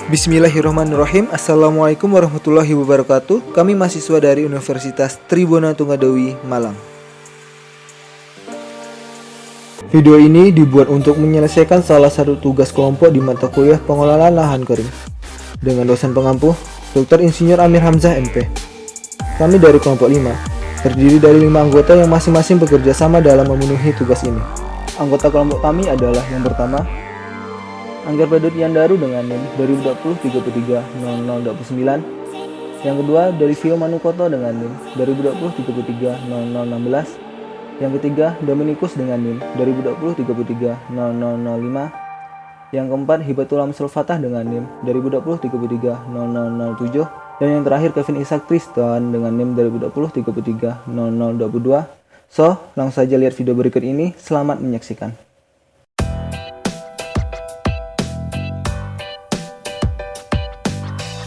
Bismillahirrahmanirrahim. Assalamualaikum warahmatullahi wabarakatuh. Kami mahasiswa dari Universitas Tribona Tunggadewi, Malang. Video ini dibuat untuk menyelesaikan salah satu tugas kelompok di mata kuliah pengelolaan lahan kering dengan dosen pengampu Dr. Insinyur Amir Hamzah MP. Kami dari kelompok 5, terdiri dari 5 anggota yang masing-masing bekerja sama dalam memenuhi tugas ini. Anggota kelompok kami adalah yang pertama, Angger Pedut Yandaru dengan NIM 2020-33-0029. Yang kedua, dari Vio Manukoto dengan NIM 2020-33-0016. Yang ketiga, Dominikus dengan NIM 2020-33-0005. Yang keempat, Hibatul Amsul Fatah dengan NIM 2020-33-0007. Dan yang terakhir, Kevin Ishak Tristan dengan NIM 2020-33-0022. So, langsung saja lihat video berikut ini. Selamat menyaksikan.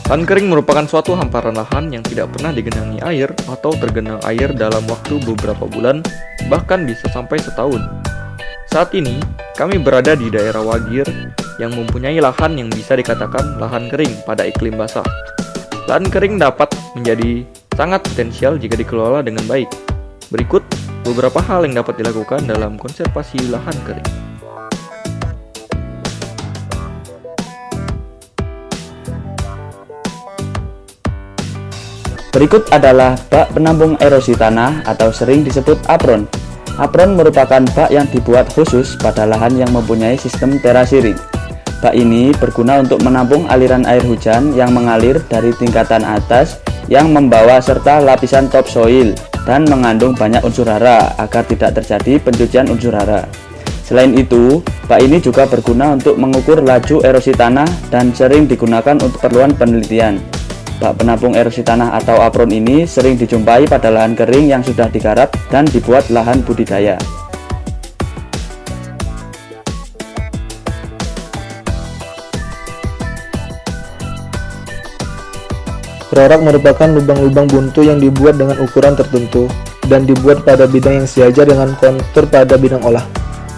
Lahan kering merupakan suatu hamparan lahan yang tidak pernah digenangi air atau tergenang air dalam waktu beberapa bulan, bahkan bisa sampai setahun. Saat ini, kami berada di daerah Wagir yang mempunyai lahan yang bisa dikatakan lahan kering pada iklim basah. Lahan kering dapat menjadi sangat potensial jika dikelola dengan baik. Berikut beberapa hal yang dapat dilakukan dalam konservasi lahan kering. Berikut adalah bak penampung erosi tanah atau sering disebut apron. Apron merupakan bak yang dibuat khusus pada lahan yang mempunyai sistem terasiring. Bak ini berguna untuk menampung aliran air hujan yang mengalir dari tingkatan atas yang membawa serta lapisan topsoil dan mengandung banyak unsur hara agar tidak terjadi pencucian unsur hara. Selain itu, bak ini juga berguna untuk mengukur laju erosi tanah dan sering digunakan untuk keperluan penelitian. Bak penampung erosi tanah atau apron ini sering dijumpai pada lahan kering yang sudah digarap dan dibuat lahan budidaya. Prorak merupakan lubang-lubang buntu yang dibuat dengan ukuran tertentu dan dibuat pada bidang yang sejajar dengan kontur pada bidang olah.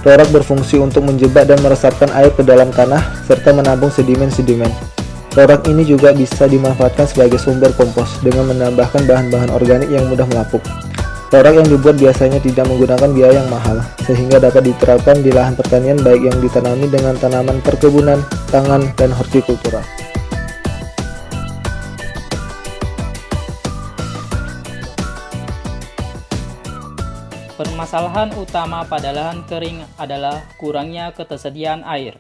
Prorak berfungsi untuk menjebak dan meresapkan air ke dalam tanah serta menampung sedimen-sedimen. Prorak ini juga bisa dimanfaatkan sebagai sumber kompos dengan menambahkan bahan-bahan organik yang mudah melapuk. Prorak yang dibuat biasanya tidak menggunakan biaya yang mahal, sehingga dapat diterapkan di lahan pertanian baik yang ditanami dengan tanaman perkebunan, pangan, dan hortikultura. Permasalahan utama pada lahan kering adalah kurangnya ketersediaan air.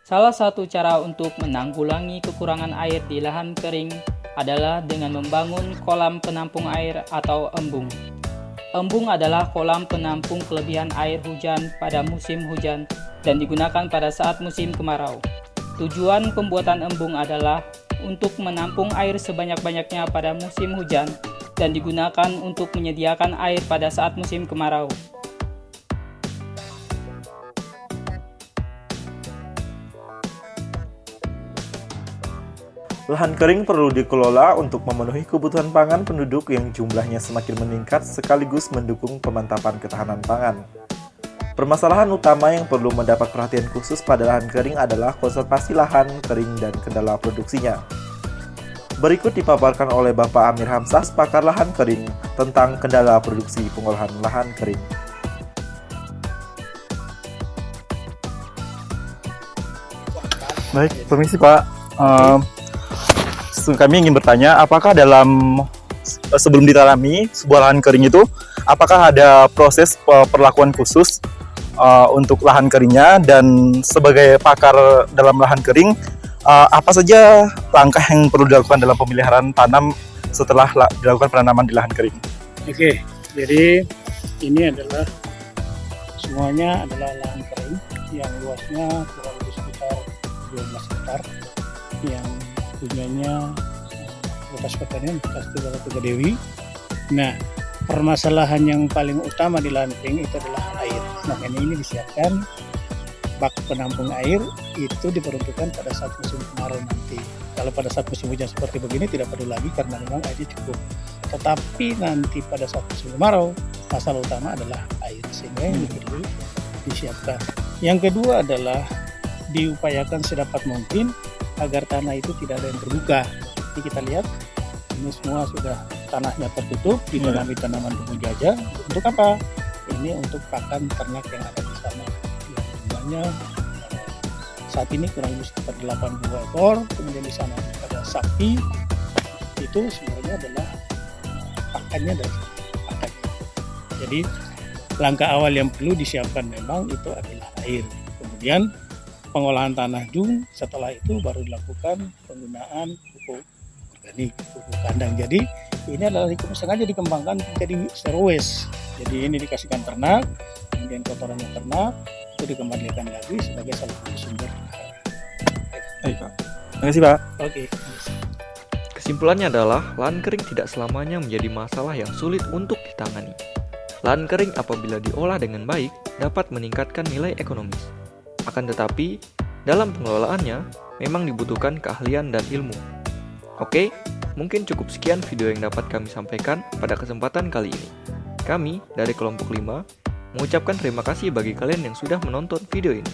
Salah satu cara untuk menanggulangi kekurangan air di lahan kering adalah dengan membangun kolam penampung air atau embung. Embung adalah kolam penampung kelebihan air hujan pada musim hujan dan digunakan pada saat musim kemarau. Tujuan pembuatan embung adalah untuk menampung air sebanyak-banyaknya pada musim hujan dan digunakan untuk menyediakan air pada saat musim kemarau. Lahan kering perlu dikelola untuk memenuhi kebutuhan pangan penduduk yang jumlahnya semakin meningkat sekaligus mendukung pemantapan ketahanan pangan. Permasalahan utama yang perlu mendapat perhatian khusus pada lahan kering adalah konservasi lahan kering dan kendala produksinya. Berikut dipaparkan oleh Bapak Amir Hamzah, pakar lahan kering, tentang kendala produksi pengolahan lahan kering. Baik, permisi Pak. Kami ingin bertanya, apakah sebelum ditanami sebuah lahan kering itu, apakah ada proses perlakuan khusus untuk lahan keringnya, dan sebagai pakar dalam lahan kering, apa saja langkah yang perlu dilakukan dalam pemeliharaan tanam setelah dilakukan penanaman di lahan kering? Oke, jadi ini adalah semuanya adalah lahan kering yang luasnya kurang lebih sekitar 12 hektar yang punyanya Bekas Pertanian, Bekas Tunggadewi. Nah, permasalahan yang paling utama di lahan kering itu adalah air. Makanya ini disiapkan bak penampung air itu diperuntukkan pada saat musim kemarau nanti. Kalau pada saat musim hujan seperti begini tidak perlu lagi karena memang airnya cukup. Tetapi nanti pada saat musim kemarau, masalah utama adalah air, sehingga ini perlu disiapkan. Yang kedua adalah diupayakan sedapat mungkin agar tanah itu tidak ada yang terbuka. Jadi kita lihat ini semua sudah tanahnya tertutup, ditanami tanaman tumbuh jajah. Untuk apa? Ini untuk pakan ternak yang ada di sana. Yang jumlahnya saat ini kurang lebih sekitar 80 ekor. Kemudian di sana ada sapi. Itu sebenarnya adalah pakannya dari pakannya. Jadi langkah awal yang perlu disiapkan memang itu adalah air. Kemudian pengolahan tanah dung, setelah itu baru dilakukan penggunaan pupuk organik, pupuk kandang. Jadi ini adalah sengaja dikembangkan jadi zero waste. Jadi ini dikasihkan ternak, kemudian kotorannya ternak itu dikembalikan lagi sebagai salah satu sumber. Baik, Pak. Terima kasih, Pak. Oke. Kesimpulannya adalah lahan kering tidak selamanya menjadi masalah yang sulit untuk ditangani. Lahan kering apabila diolah dengan baik dapat meningkatkan nilai ekonomis. Akan tetapi, dalam pengelolaannya memang dibutuhkan keahlian dan ilmu. Oke, mungkin cukup sekian video yang dapat kami sampaikan pada kesempatan kali ini. Kami dari kelompok 5 mengucapkan terima kasih bagi kalian yang sudah menonton video ini.